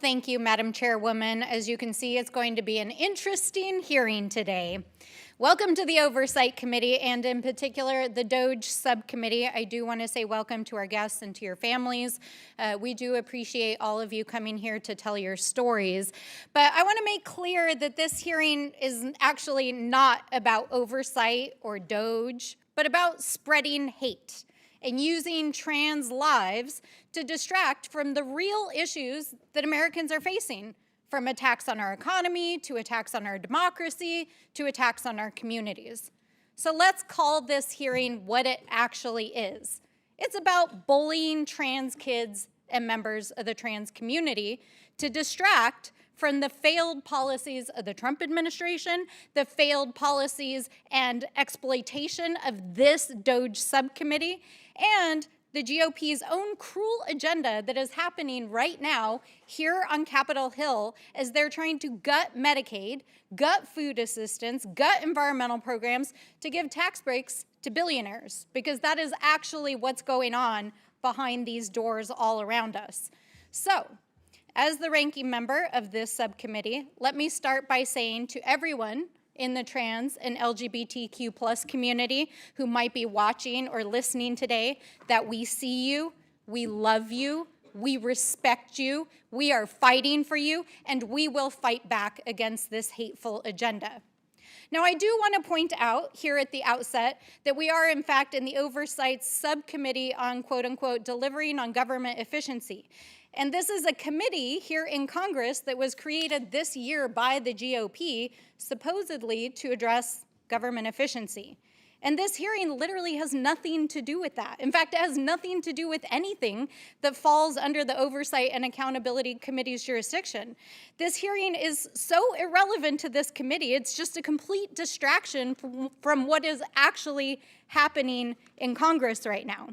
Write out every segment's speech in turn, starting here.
thank you, Madam Chairwoman. As you can see, it's going to be an interesting hearing today. Welcome to the Oversight Committee, and in particular, the DOGE Subcommittee. I do want to say welcome to our guests and to your families. We do appreciate all of you coming here to tell your stories. But I want to make clear that this hearing is actually not about oversight or DOGE, but about spreading hate and using trans lives to distract from the real issues that Americans are facing, from attacks on our economy, to attacks on our democracy, to attacks on our communities. So let's call this hearing what it actually is. It's about bullying trans kids and members of the trans community to distract from the failed policies of the Trump administration, the failed policies and exploitation of this DOGE subcommittee, and the GOP's own cruel agenda that is happening right now here on Capitol Hill as they're trying to gut Medicaid, gut food assistance, gut environmental programs to give tax breaks to billionaires, because that is actually what's going on behind these doors all around us. So, as the ranking member of this subcommittee, let me start by saying to everyone in the trans and LGBTQ+ community who might be watching or listening today that we see you, we love you, we respect you, we are fighting for you, and we will fight back against this hateful agenda. Now, I do want to point out here at the outset that we are, in fact, in the Oversight Subcommittee on, quote-unquote, delivering on government efficiency. And this is a committee here in Congress that was created this year by the GOP, supposedly to address government efficiency. And this hearing literally has nothing to do with that. In fact, it has nothing to do with anything that falls under the Oversight and Accountability Committee's jurisdiction. This hearing is so irrelevant to this committee, it's just a complete distraction from what is actually happening in Congress right now.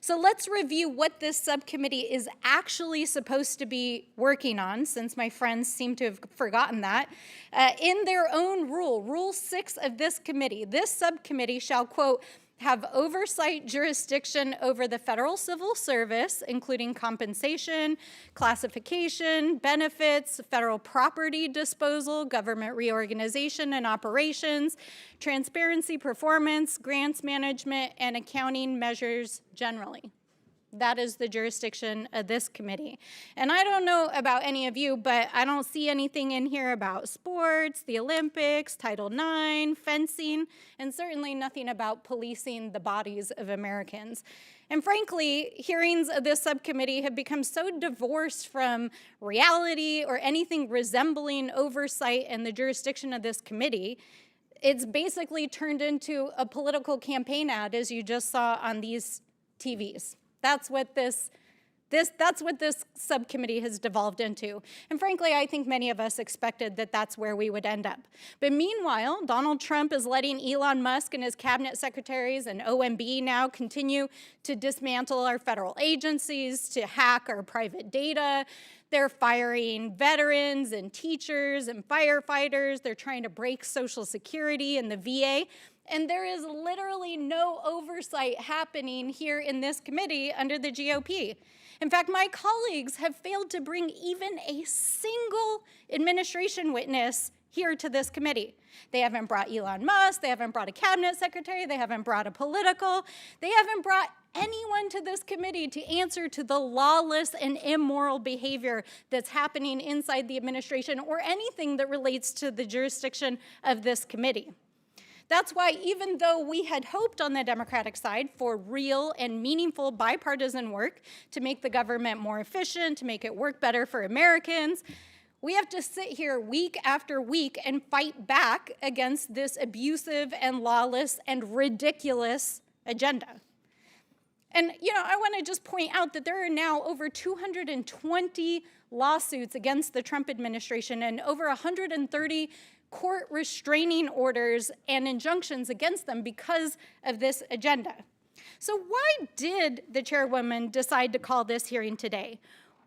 So let's review what this subcommittee is actually supposed to be working on, since my friends seem to have forgotten that. In their own Rule 6 of this committee, this subcommittee shall, quote, have oversight jurisdiction over the federal civil service, including compensation, classification, benefits, federal property disposal, government reorganization and operations, transparency, performance, grants management, and accounting measures generally. That is the jurisdiction of this committee. And I don't know about any of you, but I don't see anything in here about sports, the Olympics, Title IX, fencing, and certainly nothing about policing the bodies of Americans. And frankly, hearings of this subcommittee have become so divorced from reality or anything resembling oversight and the jurisdiction of this committee, it's basically turned into a political campaign ad, as you just saw on these TVs. That's what this subcommittee has devolved into. And frankly, I think many of us expected that that's where we would end up. But meanwhile, Donald Trump is letting Elon Musk and his cabinet secretaries and OMB now continue to dismantle our federal agencies, to hack our private data. They're firing veterans and teachers and firefighters. They're trying to break Social Security and the VA. And there is literally no oversight happening here in this committee under the GOP. In fact, my colleagues have failed to bring even a single administration witness here to this committee. They haven't brought Elon Musk, they haven't brought a cabinet secretary, they haven't brought a political, they haven't brought anyone to this committee to answer to the lawless and immoral behavior that's happening inside the administration or anything that relates to the jurisdiction of this committee. That's why, even though we had hoped on the Democratic side for real and meaningful bipartisan work to make the government more efficient, to make it work better for Americans, we have to sit here week after week and fight back against this abusive and lawless and ridiculous agenda. And, I want to just point out that there are now over 220 lawsuits against the Trump administration and over 130 court restraining orders and injunctions against them because of this agenda. So why did the chairwoman decide to call this hearing today?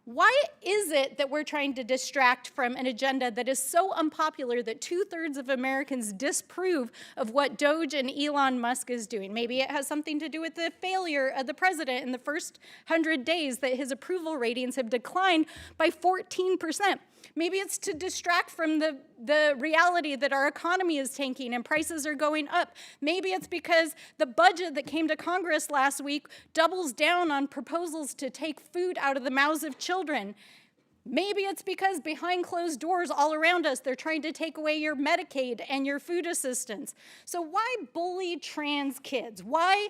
Why is it that we're trying to distract from an agenda that is so unpopular that 2/3 of Americans disapprove of what DOGE and Elon Musk is doing? Maybe it has something to do with the failure of the president in the first 100 days, that his approval ratings have declined by 14%. Maybe it's to distract from the reality that our economy is tanking and prices are going up. Maybe it's because the budget that came to Congress last week doubles down on proposals to take food out of the mouths of children. Maybe it's because behind closed doors all around us, they're trying to take away your Medicaid and your food assistance. So why bully trans kids? Why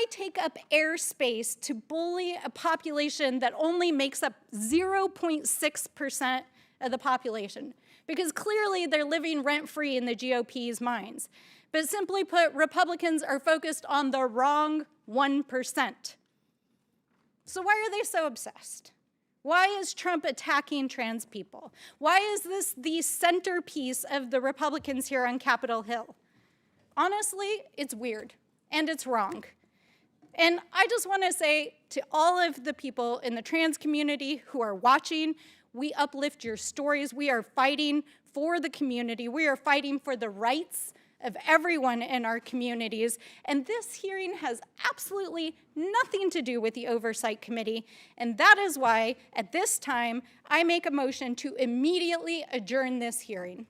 take up airspace to bully a population that only makes up 0.6% of the population? Because clearly they're living rent-free in the GOP's minds. But simply put, Republicans are focused on the wrong 1%. So why are they so obsessed? Why is Trump attacking trans people? Why is this the centerpiece of the Republicans here on Capitol Hill? Honestly, it's weird. And it's wrong. And I just want to say to all of the people in the trans community who are watching, we uplift your stories. We are fighting for the community. We are fighting for the rights of everyone in our communities. And this hearing has absolutely nothing to do with the Oversight Committee. And that is why, at this time, I make a motion to immediately adjourn this hearing.